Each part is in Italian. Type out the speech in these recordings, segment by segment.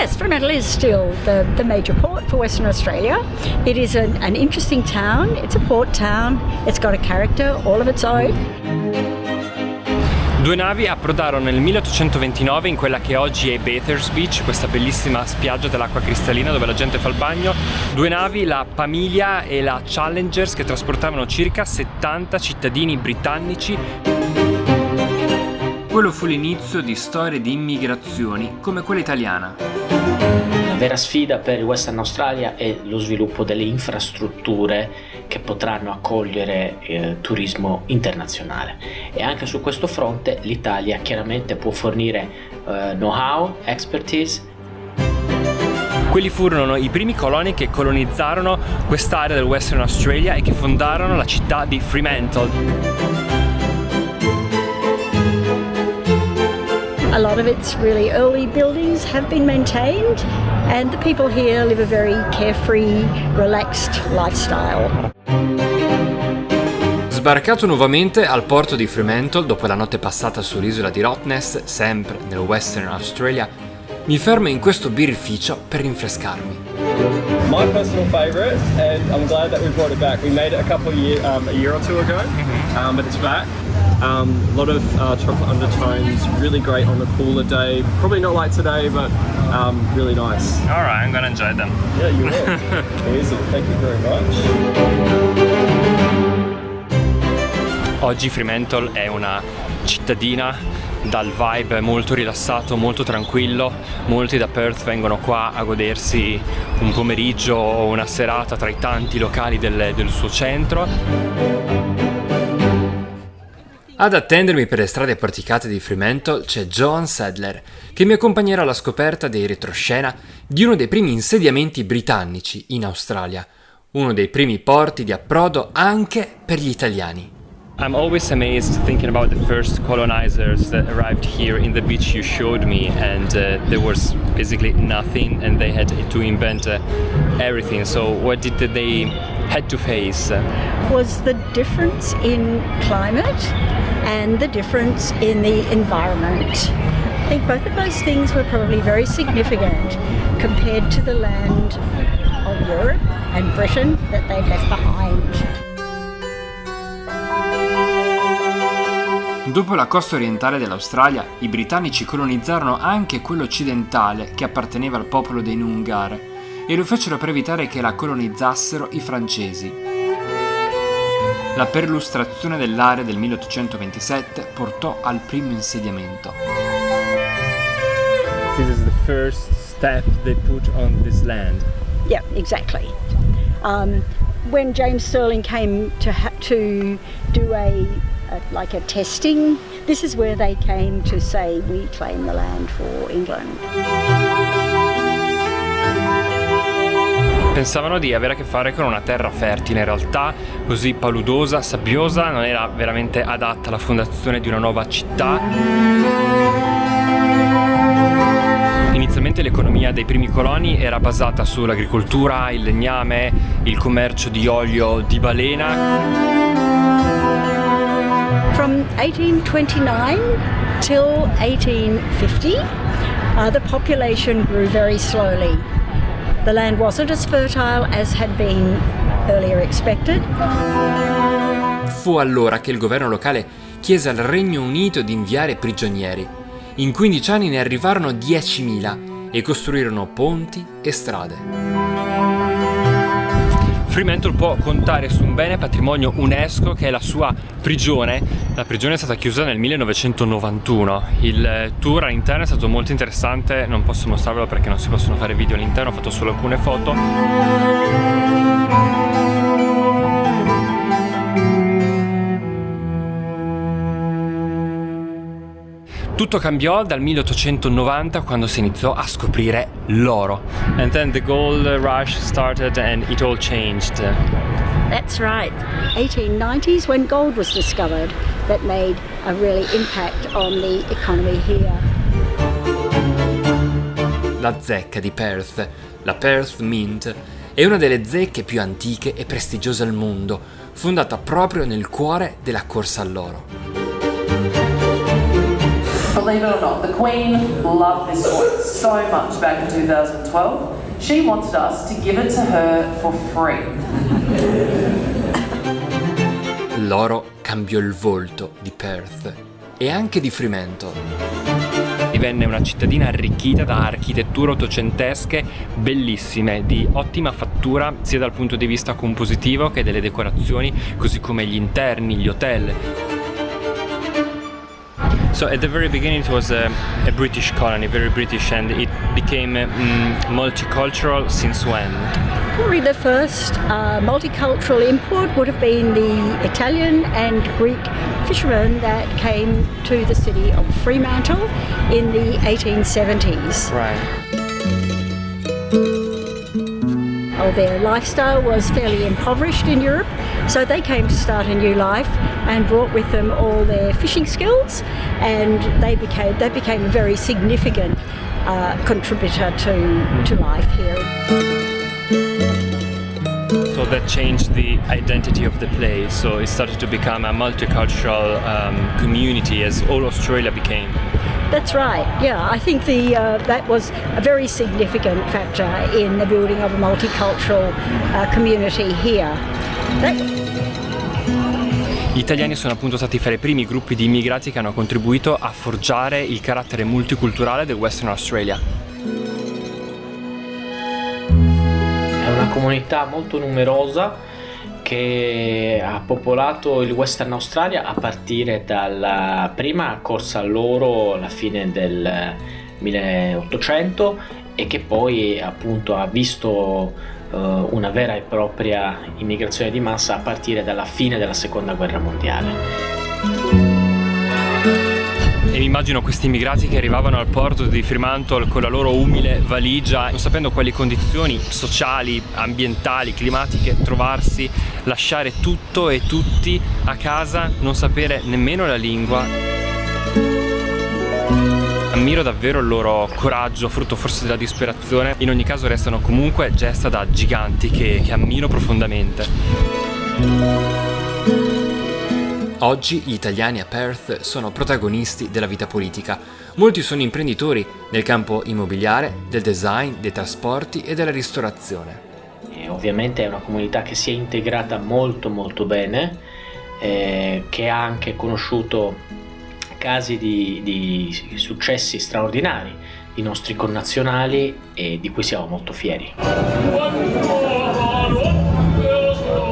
Yes, Fremantle is still the major port for Western Australia. It is an interesting town. It's a port town. It's got a character all of its own. Due navi approdarono nel 1829 in quella che oggi è Bathurst Beach, questa bellissima spiaggia dell'acqua cristallina dove la gente fa il bagno. Due navi, la Pamilia e la Challengers, che trasportavano circa 70 cittadini britannici. Quello fu l'inizio di storie di immigrazioni come quella italiana. La vera sfida per il Western Australia è lo sviluppo delle infrastrutture che potranno accogliere turismo internazionale, e anche su questo fronte l'Italia chiaramente può fornire know-how, expertise. Quelli furono i primi coloni che colonizzarono quest'area del Western Australia e che fondarono la città di Fremantle. A lot of its really early buildings have been maintained, and the people here live a very carefree, relaxed lifestyle. Sbarcato nuovamente al porto di Fremantle dopo la notte passata sull'isola di Rottnest, sempre nel Western Australia, mi fermo in questo birrificio per rinfrescarmi. My personal favourite, and I'm glad that we brought it back. We made it a year or two ago, but it's back. A lot of chocolate undertones, really great on a cooler day. Probably not like today, but really nice. All right, I'm gonna enjoy them. Yeah, you will. Easy. Thank you very much. Oggi Fremantle è una cittadina dal vibe molto rilassato, molto tranquillo. Molti da Perth vengono qua a godersi un pomeriggio o una serata tra i tanti locali del suo centro. Ad attendermi per le strade porticate di Fremantle c'è Joan Sadler, che mi accompagnerà alla scoperta dei retroscena di uno dei primi insediamenti britannici in Australia, uno dei primi porti di approdo anche per gli italiani. I'm always amazed thinking about the first colonizers that arrived here in the beach you showed me, and there was basically nothing, and they had to invent everything. So what did they had to face? Was the difference in climate and the difference in the environment. I think both of those things were probably very significant compared to the land of Europe and Britain that they'd left behind. Dopo la costa orientale dell'Australia, i britannici colonizzarono anche quello occidentale che apparteneva al popolo dei Noongar e lo fecero per evitare che la colonizzassero i francesi. La perlustrazione dell'area del 1827 portò al primo insediamento. This is the first step they put on this land. Yeah, exactly. When James Stirling came to do a testing, this is where they came to say we claim the land for England. Pensavano di avere a che fare con una terra fertile, in realtà così paludosa, sabbiosa, non era veramente adatta alla fondazione di una nuova città. Inizialmente l'economia dei primi coloni era basata sull'agricoltura, il legname, il commercio di olio di balena. From 1829 till 1850, the population grew very slowly. The land wasn't as fertile as had been earlier expected. Fu allora che il governo locale chiese al Regno Unito di inviare prigionieri. In 15 anni ne arrivarono 10.000 e costruirono ponti e strade. Fremantle può contare su un bene patrimonio UNESCO che è la sua prigione. La prigione è stata chiusa nel 1991. Il tour all'interno è stato molto interessante, non posso mostrarvelo perché non si possono fare video all'interno, ho fatto solo alcune foto. Tutto cambiò dal 1890 quando si iniziò a scoprire l'oro. And then the gold rush started and it all changed. That's right. 1890s when gold was discovered that made a really impact on the economy here. La zecca di Perth, la Perth Mint, è una delle zecche più antiche e prestigiose al mondo, fondata proprio nel cuore della corsa all'oro. Believe it or not, the Queen loved this toy so much back in 2012. She wanted us to give it to her for free. L'oro cambiò il volto di Perth e anche di Fremantle. Divenne una cittadina arricchita da architetture ottocentesche bellissime, di ottima fattura sia dal punto di vista compositivo che delle decorazioni, così come gli interni, gli hotel. So at the very beginning it was a British colony, very British, and it became multicultural since when? Probably the first multicultural import would have been the Italian and Greek fishermen that came to the city of Fremantle in the 1870s. Right. Their lifestyle was fairly impoverished in Europe, so they came to start a new life and brought with them all their fishing skills, and they became a very significant contributor to life here. So that changed the identity of the place, so it started to become a multicultural community, as all Australia became. That's right, yeah. I think that was a very significant factor in the building of a multicultural community here. Gli italiani sono appunto stati fra i primi gruppi di immigrati che hanno contribuito a forgiare il carattere multiculturale del Western Australia. È una comunità molto numerosa che ha popolato il Western Australia a partire dalla prima corsa all'oro alla fine del 1800 e che poi appunto ha visto una vera e propria immigrazione di massa a partire dalla fine della Seconda Guerra Mondiale. E mi immagino questi immigrati che arrivavano al porto di Fremantle con la loro umile valigia, non sapendo quali condizioni sociali, ambientali, climatiche trovarsi, lasciare tutto e tutti a casa, non sapere nemmeno la lingua. Ammiro davvero il loro coraggio, frutto forse della disperazione. In ogni caso restano comunque gesta da giganti che ammiro profondamente. Oggi gli italiani a Perth sono protagonisti della vita politica. Molti sono imprenditori nel campo immobiliare, del design, dei trasporti e della ristorazione. Ovviamente è una comunità che si è integrata molto molto bene, che ha anche conosciuto casi di successi straordinari di nostri connazionali e di cui siamo molto fieri.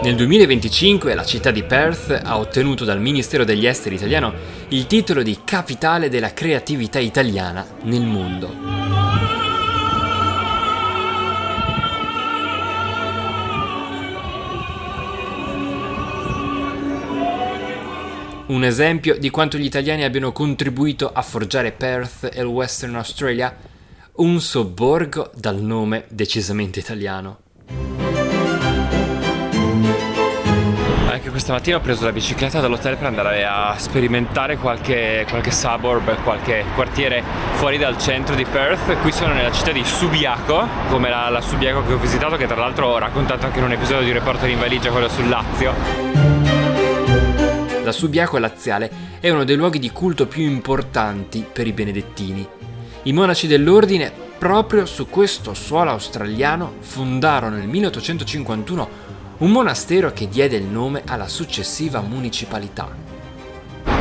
Nel 2025 la città di Perth ha ottenuto dal Ministero degli Esteri italiano il titolo di capitale della creatività italiana nel mondo. Un esempio di quanto gli italiani abbiano contribuito a forgiare Perth e il Western Australia? Un sobborgo dal nome decisamente italiano. Anche questa mattina ho preso la bicicletta dall'hotel per andare a sperimentare qualche suburb, qualche quartiere fuori dal centro di Perth. Qui sono nella città di Subiaco, come la Subiaco che ho visitato, che tra l'altro ho raccontato anche in un episodio di Reporter in Valigia, quello sul Lazio. La Subiaco laziale è uno dei luoghi di culto più importanti per i benedettini. I monaci dell'ordine, proprio su questo suolo australiano, fondarono nel 1851 un monastero che diede il nome alla successiva municipalità.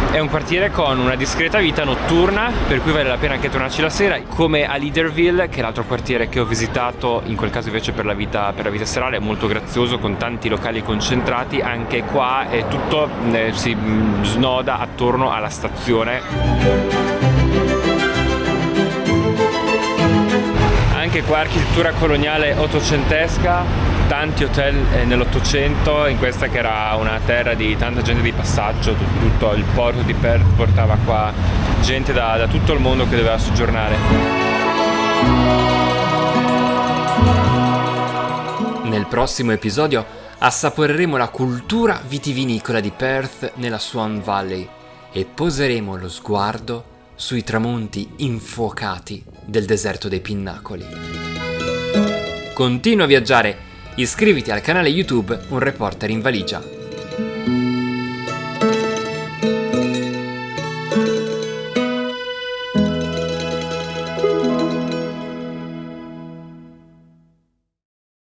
È un quartiere con una discreta vita notturna, per cui vale la pena anche tornarci la sera, come a Leaderville, che è l'altro quartiere che ho visitato, in quel caso invece per la vita serale, è molto grazioso, con tanti locali concentrati. Anche qua è tutto si snoda attorno alla stazione. Anche qua architettura coloniale ottocentesca, tanti hotel nell'Ottocento, in questa che era una terra di tanta gente di passaggio. Tutto il porto di Perth portava qua gente da tutto il mondo che doveva soggiornare. Nel prossimo episodio assaporeremo la cultura vitivinicola di Perth nella Swan Valley e poseremo lo sguardo sui tramonti infuocati del deserto dei Pinnacoli. Continua a viaggiare, iscriviti al canale YouTube Un Reporter in Valigia.